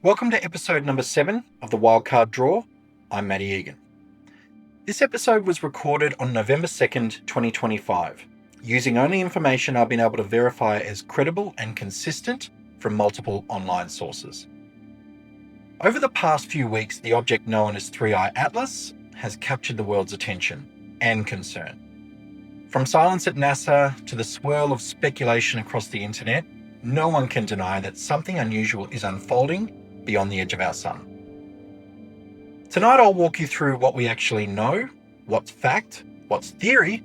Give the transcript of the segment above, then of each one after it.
Welcome to episode number 7 of the Wildcard Draw. I'm Matty Egan. This episode was recorded on November 2nd, 2025, using only information I've been able to verify as credible and consistent from multiple online sources. Over the past few weeks, the object known as 3I Atlas has captured the world's attention and concern. From silence at NASA to the swirl of speculation across the internet, no one can deny that something unusual is unfolding beyond the edge of our sun. Tonight I'll walk you through what we actually know, what's fact, what's theory,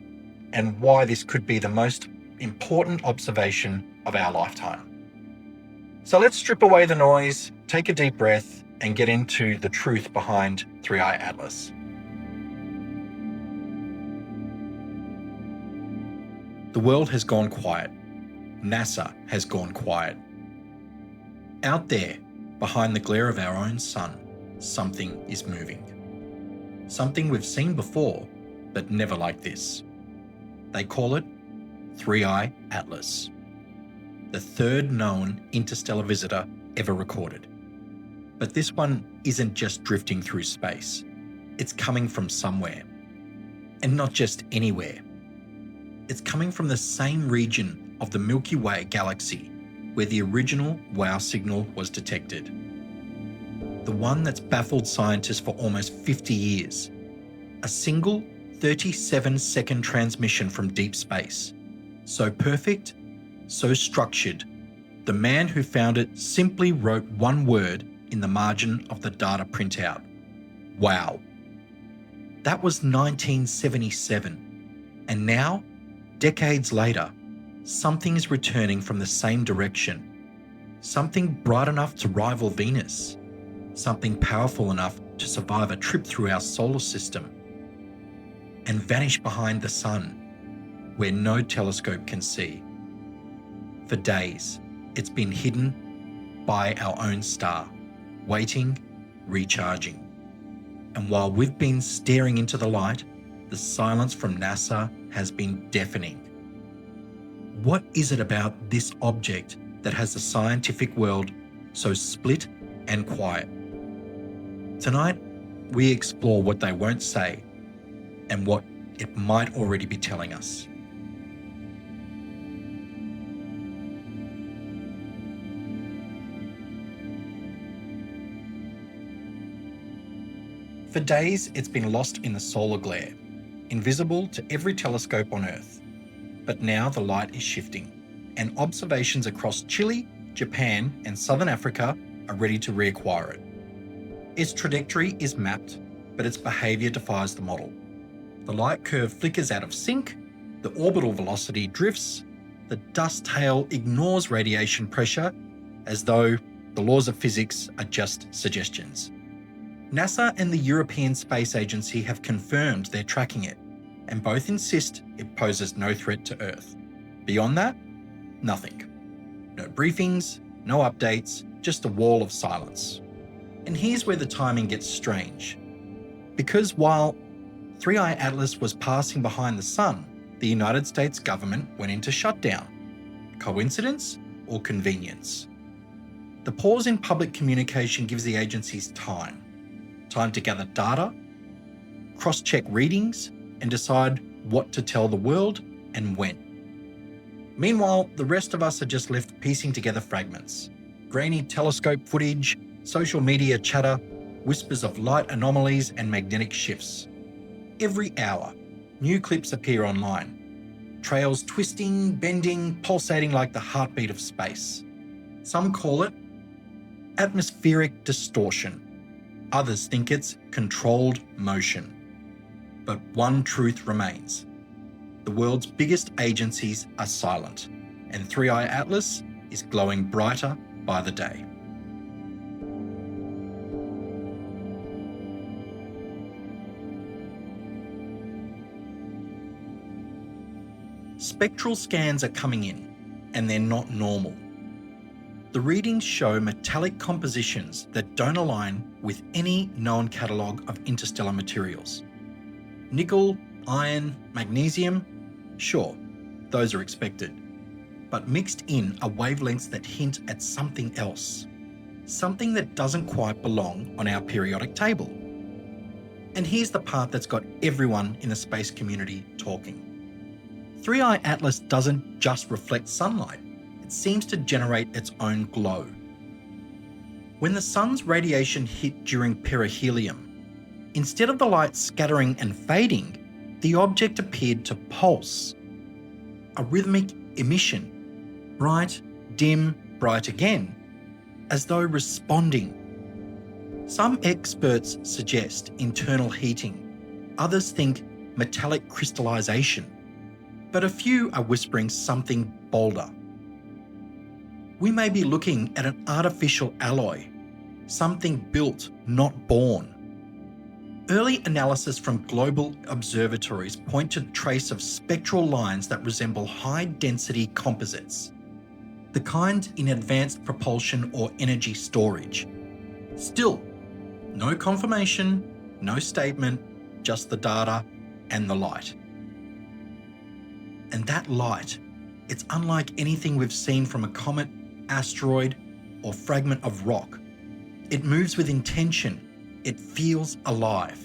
and why this could be the most important observation of our lifetime. So let's strip away the noise, take a deep breath, and get into the truth behind 3I Atlas. The world has gone quiet. NASA has gone quiet. Out there, behind the glare of our own sun, something is moving. Something we've seen before, but never like this. They call it 3I Atlas, the third known interstellar visitor ever recorded. But this one isn't just drifting through space. It's coming from somewhere. And not just anywhere. It's coming from the same region of the Milky Way galaxy where the original WOW signal was detected. The one that's baffled scientists for almost 50 years. A single 37-second transmission from deep space. So perfect, so structured, the man who found it simply wrote one word in the margin of the data printout. Wow. That was 1977. And now, decades later, something is returning from the same direction. Something bright enough to rival Venus. Something powerful enough to survive a trip through our solar system. And vanish behind the sun, where no telescope can see. For days, it's been hidden by our own star, waiting, recharging. And while we've been staring into the light, the silence from NASA has been deafening. What is it about this object that has the scientific world so split and quiet? Tonight, we explore what they won't say and what it might already be telling us. For days, it's been lost in the solar glare, invisible to every telescope on Earth. But now the light is shifting, and observations across Chile, Japan, and southern Africa are ready to reacquire it. Its trajectory is mapped, but its behaviour defies the model. The light curve flickers out of sync, the orbital velocity drifts, the dust tail ignores radiation pressure, as though the laws of physics are just suggestions. NASA and the European Space Agency have confirmed they're tracking it, and both insist it poses no threat to Earth. Beyond that, nothing. No briefings, no updates, just a wall of silence. And here's where the timing gets strange. Because while 3I Atlas was passing behind the sun, the United States government went into shutdown. Coincidence or convenience? The pause in public communication gives the agencies time to gather data, cross-check readings, and decide what to tell the world and when. Meanwhile, the rest of us are just left piecing together fragments. Grainy telescope footage, social media chatter, whispers of light anomalies and magnetic shifts. Every hour, new clips appear online. Trails twisting, bending, pulsating like the heartbeat of space. Some call it atmospheric distortion. Others think it's controlled motion. But one truth remains. The world's biggest agencies are silent, and 3I Atlas is glowing brighter by the day. Spectral scans are coming in, and they're not normal. The readings show metallic compositions that don't align with any known catalogue of interstellar materials. Nickel, iron, magnesium, sure, those are expected. but mixed in are wavelengths that hint at something else. something that doesn't quite belong on our periodic table. And here's the part that's got everyone in the space community talking. 3i Atlas doesn't just reflect sunlight, it seems to generate its own glow. When the sun's radiation hit during perihelion, instead of the light scattering and fading, the object appeared to pulse. A rhythmic emission, bright, dim, bright again, as though responding. Some experts suggest internal heating, others think metallic crystallization, but a few are whispering something bolder. We may be looking at an artificial alloy, something built, not born. Early analysis from global observatories point to a trace of spectral lines that resemble high-density composites, the kind in advanced propulsion or energy storage. Still, no confirmation, no statement, just the data and the light. And that light, it's unlike anything we've seen from a comet, asteroid, or fragment of rock. It moves with intention. It feels alive.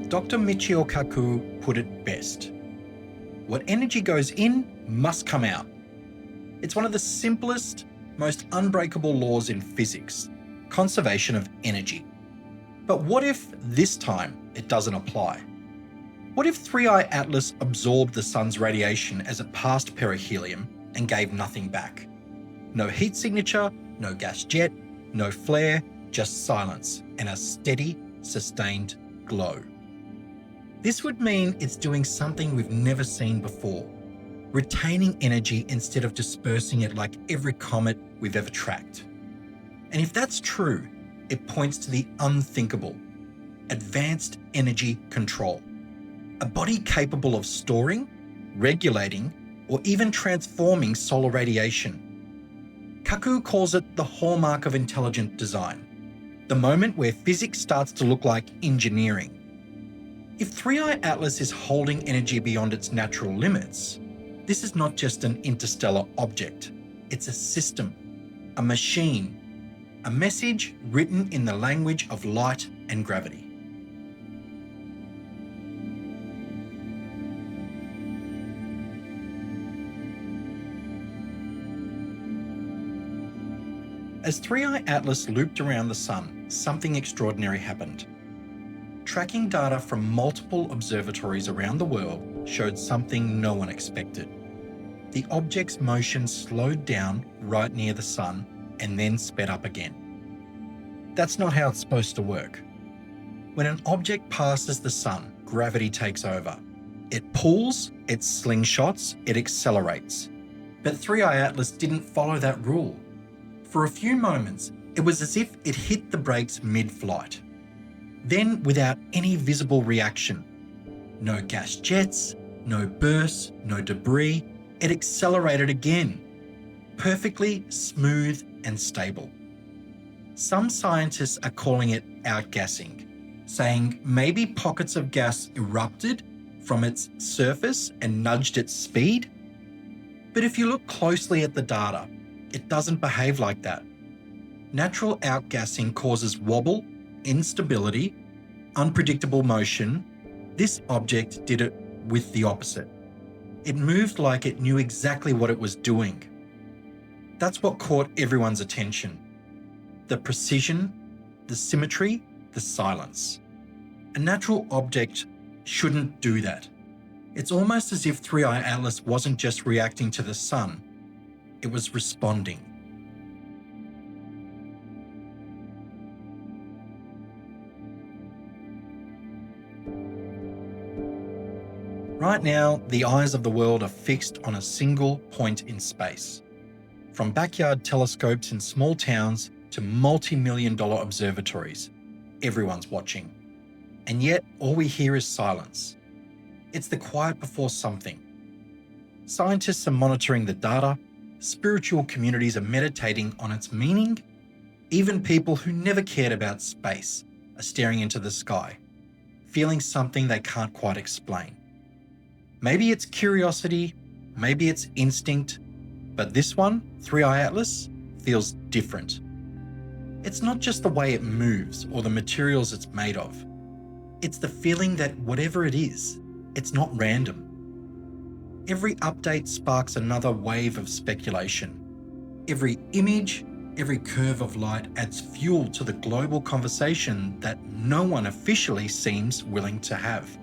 Dr. Michio Kaku put it best. What energy goes in must come out. It's one of the simplest, most unbreakable laws in physics, conservation of energy. But what if this time it doesn't apply? What if 3i Atlas absorbed the sun's radiation as it passed perihelion and gave nothing back? No heat signature, no gas jet, no flare, just silence and a steady, sustained glow. This would mean it's doing something we've never seen before, retaining energy instead of dispersing it like every comet we've ever tracked. And if that's true, it points to the unthinkable, advanced energy control. A body capable of storing, regulating, or even transforming solar radiation. Kaku calls it the hallmark of intelligent design, the moment where physics starts to look like engineering. If 3i Atlas is holding energy beyond its natural limits, this is not just an interstellar object. It's a system, a machine, a message written in the language of light and gravity. As 3i Atlas looped around the sun, something extraordinary happened. Tracking data from multiple observatories around the world showed something no one expected. The object's motion slowed down right near the sun and then sped up again. That's not how it's supposed to work. When an object passes the sun, gravity takes over. It pulls, it slingshots, it accelerates. But 3i Atlas didn't follow that rule. For a few moments, it was as if it hit the brakes mid-flight. Then, without any visible reaction, no gas jets, no bursts, no debris, it accelerated again, perfectly smooth and stable. Some scientists are calling it outgassing, saying maybe pockets of gas erupted from its surface and nudged its speed. But if you look closely at the data, it doesn't behave like that. Natural outgassing causes wobble, instability, unpredictable motion. This object did it with the opposite. It moved like it knew exactly what it was doing. That's what caught everyone's attention. The precision, the symmetry, the silence. A natural object shouldn't do that. It's almost as if 3i Atlas wasn't just reacting to the sun, it was responding. Right now, the eyes of the world are fixed on a single point in space. From backyard telescopes in small towns to multi-million-dollar observatories, everyone's watching. And yet, all we hear is silence. It's the quiet before something. Scientists are monitoring the data, spiritual communities are meditating on its meaning, even people who never cared about space are staring into the sky, feeling something they can't quite explain. Maybe it's curiosity, maybe it's instinct, but this one, 3i Atlas, feels different. It's not just the way it moves or the materials it's made of. It's the feeling that whatever it is, it's not random. Every update sparks another wave of speculation. Every image, every curve of light adds fuel to the global conversation that no one officially seems willing to have.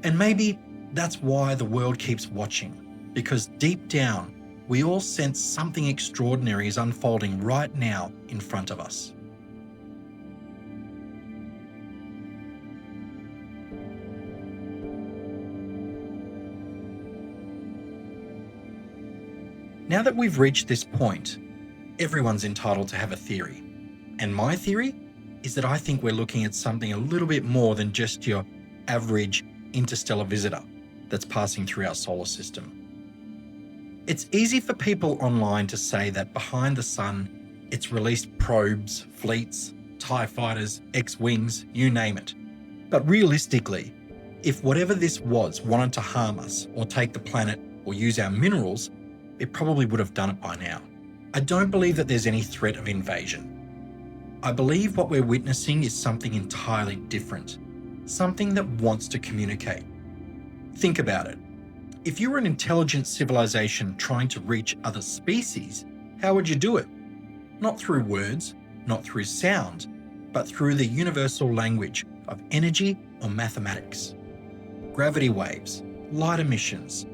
And maybe that's why the world keeps watching, because deep down, we all sense something extraordinary is unfolding right now in front of us. Now that we've reached this point, everyone's entitled to have a theory. And my theory is that I think we're looking at something a little bit more than just your average interstellar visitor that's passing through our solar system. It's easy for people online to say that behind the sun, it's released probes, fleets, TIE fighters, X-wings, you name it. But realistically, if whatever this was wanted to harm us or take the planet or use our minerals, it probably would have done it by now. I don't believe that there's any threat of invasion. I believe what we're witnessing is something entirely different, something that wants to communicate. Think about it. If you were an intelligent civilization trying to reach other species, how would you do it? Not through words, not through sound, but through the universal language of energy or mathematics. Gravity waves, light emissions,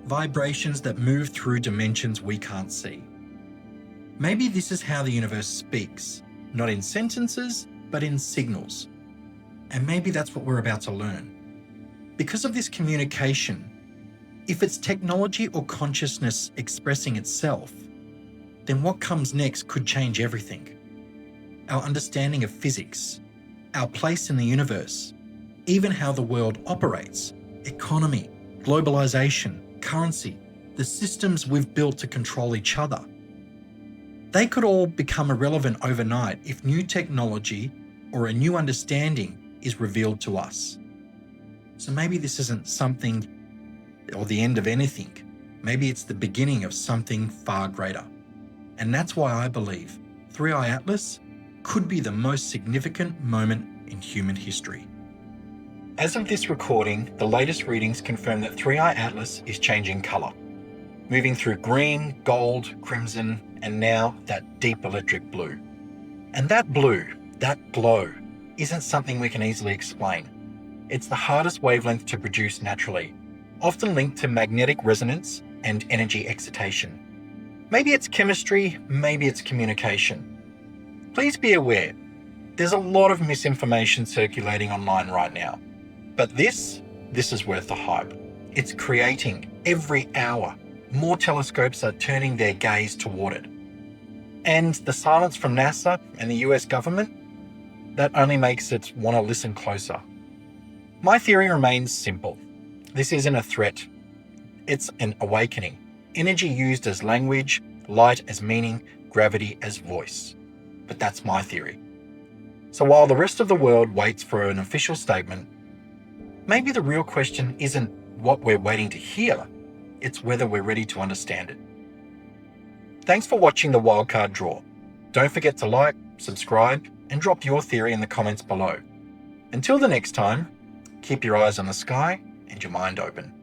vibrations that move through dimensions we can't see. Maybe this is how the universe speaks, not in sentences, but in signals. And maybe that's what we're about to learn. Because of this communication, if it's technology or consciousness expressing itself, then what comes next could change everything. Our understanding of physics, our place in the universe, even how the world operates, economy, globalization, currency, the systems we've built to control each other. They could all become irrelevant overnight if new technology or a new understanding is revealed to us. So maybe this isn't something or the end of anything. Maybe it's the beginning of something far greater. And that's why I believe 3i Atlas could be the most significant moment in human history. As of this recording, the latest readings confirm that 3i Atlas is changing colour, moving through green, gold, crimson, and now that deep electric blue. And that blue, that glow, isn't something we can easily explain. It's the hardest wavelength to produce naturally, often linked to magnetic resonance and energy excitation. Maybe it's chemistry, maybe it's communication. Please be aware, there's a lot of misinformation circulating online right now. But this is worth the hype. It's creating every hour. More telescopes are turning their gaze toward it. And the silence from NASA and the US government, that only makes it want to listen closer. My theory remains simple. This isn't a threat. It's an awakening. Energy used as language, light as meaning, gravity as voice. But that's my theory. So while the rest of the world waits for an official statement, maybe the real question isn't what we're waiting to hear, it's whether we're ready to understand it. Thanks for watching the Wildcard Draw. Don't forget to like, subscribe, and drop your theory in the comments below. Until the next time, keep your eyes on the sky and your mind open.